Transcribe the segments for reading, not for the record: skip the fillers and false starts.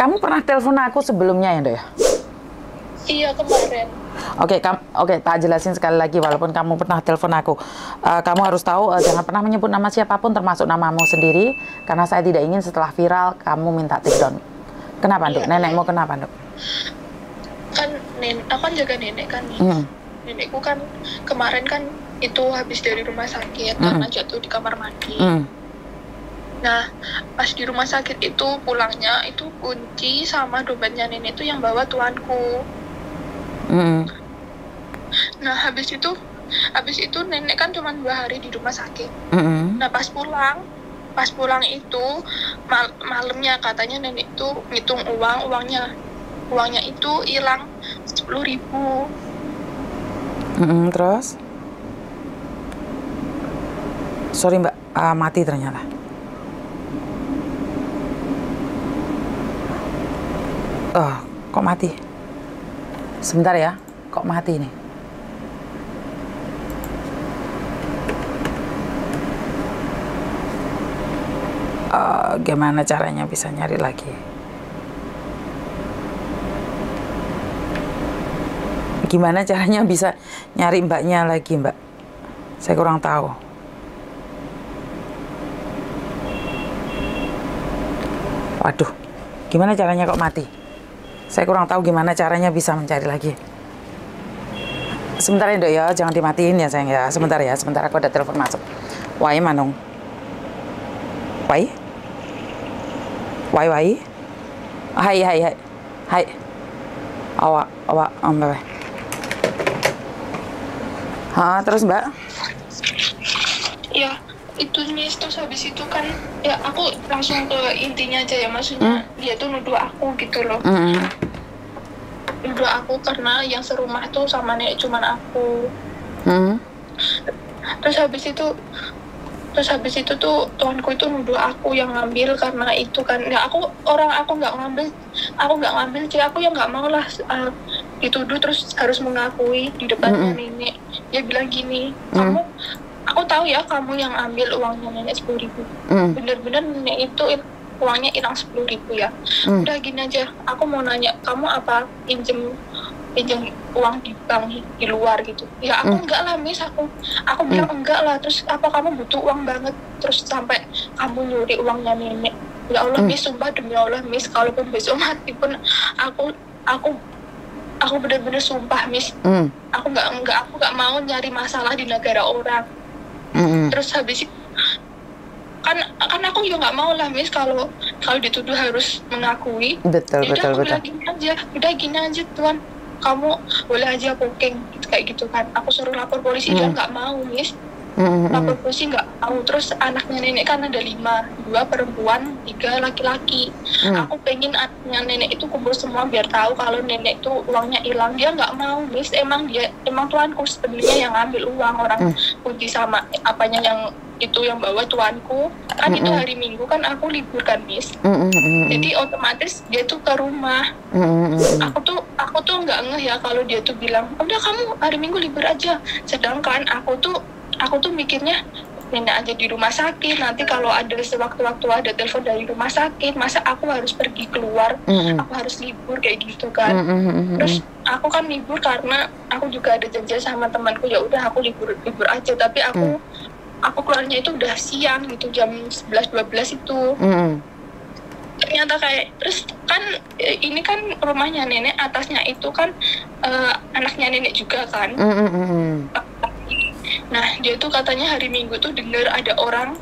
Kamu pernah telepon aku sebelumnya ya, Dok ya? Iya, kemarin. Oke, tak jelasin sekali lagi walaupun kamu pernah telepon aku. Kamu harus tahu jangan pernah menyebut nama siapapun termasuk namamu sendiri karena saya tidak ingin setelah viral kamu minta take down. Kenapa, Dok? Nenekmu kenapa, Dok? Kan aku kan jaga nenek kan. Nenekku kan kemarin kan itu habis dari rumah sakit karena jatuh di kamar mandi. Nah, pas di rumah sakit itu pulangnya itu kunci sama dompetnya nenek itu yang bawa tuanku. Nah, habis itu nenek kan cuma 2 hari di rumah sakit. Nah, pas pulang itu malamnya katanya nenek itu ngitung uangnya itu hilang 10.000. Terus? Sorry Mbak, mati ternyata. Kok mati? Sebentar ya, kok mati nih? Gimana caranya bisa nyari lagi? Gimana caranya bisa nyari mbaknya lagi, Mbak? Saya kurang tahu. Waduh, gimana caranya kok mati? Saya kurang tahu gimana caranya bisa mencari lagi. Sebentar ya, Dok ya, jangan dimatiin ya sayang ya. Sebentar aku ada telepon masuk. Wai Manung. Wai. Hai. Awak, Mbak. Terus Mbak? Ya, itu Miss, terus habis itu kan ya aku langsung ke intinya aja ya, maksudnya dia tuh nuduh aku gitu loh. Nuduh aku karena yang serumah tuh sama nenek cuman aku. Terus habis itu tuh tuanku itu nuduh aku yang ngambil karena itu kan ya aku nggak ngambil sih, aku yang nggak mau lah dituduh terus harus mengakui di depannya nenek. Dia bilang gini, aku tahu ya kamu yang ambil uangnya nenek 10.000. Bener-bener nenek itu uangnya hilang 10.000 ya. Udah gini aja, aku mau nanya, kamu apa pinjem uang di bank di luar gitu? Ya aku enggak lah Miss, aku bilang enggak lah. Terus apa kamu butuh uang banget terus sampai kamu nyuri uangnya nenek? Ya Allah Miss, sumpah demi Allah Miss, kalaupun besok mati pun aku bener-bener sumpah Miss, aku nggak mau nyari masalah di negara orang. Terus habis itu kan aku juga nggak mau lah Miss kalau dituduh harus mengakui. Betul. Udah gini aja Tuan, kamu boleh aja booking kayak gitu kan. Aku suruh lapor polisi, dia nggak mau Miss. Lapor polisi nggak mau. Terus anaknya nenek kan ada 5, 2 perempuan, 3 laki-laki. Aku pengen anaknya nenek itu kumpul semua biar tahu kalau nenek itu uangnya hilang. Dia nggak mau Miss, emang tuanku sebenarnya yang ambil uang, orang kunci sama apanya yang bawa tuanku kan. Itu hari Minggu kan aku libur kan Miss. Jadi otomatis dia tuh ke rumah. Aku tuh nggak ngeh ya kalau dia tuh bilang udah kamu hari Minggu libur aja, sedangkan aku tuh mikirnya nenek aja di rumah sakit, nanti kalau ada sewaktu-waktu ada telepon dari rumah sakit, masa aku harus pergi keluar, aku harus libur kayak gitu kan. Terus aku kan libur karena aku juga ada janji sama temanku, ya udah aku libur aja, tapi aku keluarnya itu udah siang gitu, jam 11-12 itu. Ternyata kayak, terus kan ini kan rumahnya nenek, atasnya itu kan anaknya nenek juga kan. Nah dia tuh katanya hari Minggu tuh dengar ada orang,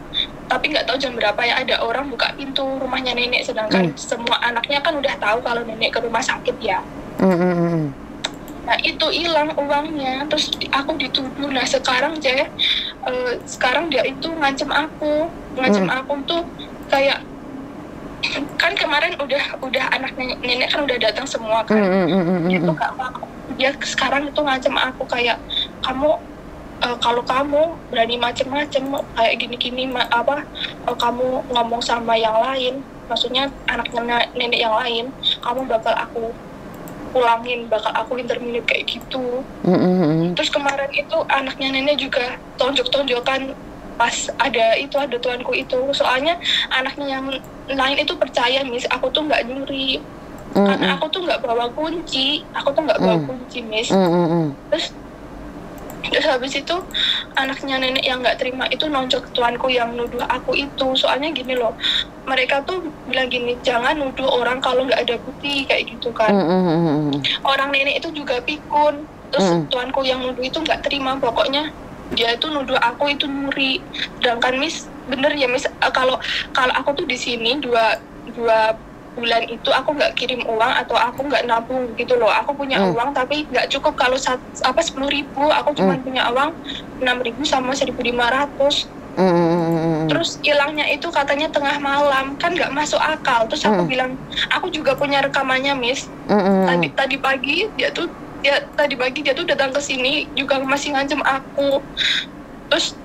tapi nggak tahu jam berapa ya, ada orang buka pintu rumahnya nenek, sedangkan semua anaknya kan udah tahu kalau nenek ke rumah sakit ya. Nah itu hilang uangnya, terus aku dituduh. Nah sekarang sekarang dia itu ngancem aku tuh kayak, kan kemarin udah anaknya nenek kan udah datang semua kan. Itu gak mau, dia sekarang itu ngancem aku kayak, kamu kalau kamu berani macem-macem kayak gini-gini kamu ngomong sama yang lain, maksudnya anaknya nenek yang lain, kamu bakal aku pulangin, bakal aku interminate kayak gitu. Terus kemarin itu anaknya nenek juga tonjok-tonjokan pas ada tuanku itu, soalnya anaknya lain itu percaya Miss, aku tuh nggak nyuri. Karena aku tuh nggak bawa kunci, Miss. Terus habis itu anaknya nenek yang nggak terima itu nonjok tuanku yang nuduh aku itu. Soalnya gini loh, mereka tuh bilang gini, jangan nuduh orang kalau nggak ada bukti kayak gitu kan. Orang nenek itu juga pikun. Terus tuanku yang nuduh itu nggak terima, pokoknya dia itu nuduh aku itu nyuri. Sedangkan Miss, bener ya Miss, kalau aku tuh di sini dua bulan itu aku nggak kirim uang atau aku nggak nabung gitu loh. Aku punya uang tapi nggak cukup. Kalau 10.000 aku cuma punya uang 6.000 sama 1.500. Terus hilangnya itu katanya tengah malam, kan nggak masuk akal. Terus aku bilang, aku juga punya rekamannya Miss. Tadi pagi dia tuh datang ke sini juga masih ngancem aku. Terus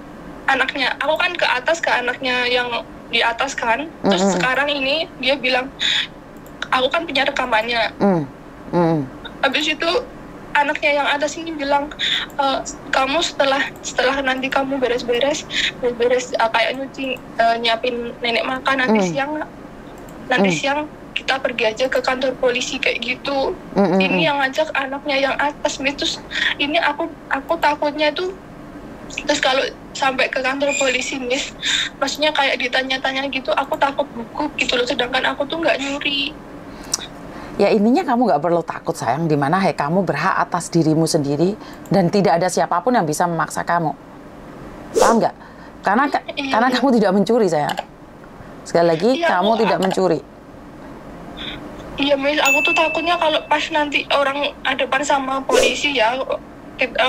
anaknya, aku kan ke anaknya yang di atas kan. Terus sekarang ini dia bilang, aku kan punya rekamannya. Habis itu anaknya yang atas ini bilang, kamu setelah nanti kamu beres-beres kayak nyuci, nyiapin nenek makan, nanti siang kita pergi aja ke kantor polisi kayak gitu. Ini yang ngajak anaknya yang atas. Terus ini aku takutnya tuh, terus kalau sampai ke kantor polisi Miss, maksudnya kayak ditanya-tanya gitu, aku takut gugup gitu loh, sedangkan aku tuh nggak nyuri. Ya intinya kamu nggak perlu takut sayang, dimana kamu berhak atas dirimu sendiri dan tidak ada siapapun yang bisa memaksa kamu, paham nggak? Karena kamu tidak mencuri sayang. Sekali lagi kamu tidak mencuri. Iya Miss, aku tuh takutnya kalau pas nanti orang hadapan sama polisi ya,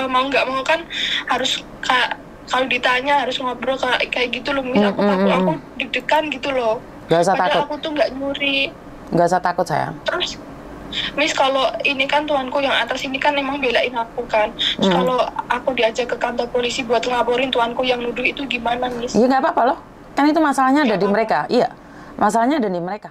mau nggak mau kan harus kalau ditanya harus ngobrol kayak gitu loh Miss. Aku deg-degan gitu loh. Gak usah padahal takut. Aku tuh nggak nyuri. Gak usah takut sayang. Terus Miss, kalau ini kan tuanku yang atas ini kan emang belain aku kan. Terus kalau aku diajak ke kantor polisi buat ngelaporin tuanku yang nuduh itu gimana Miss? Iya nggak apa-apa loh. Kan itu masalahnya ada di mereka. Iya, masalahnya ada di mereka.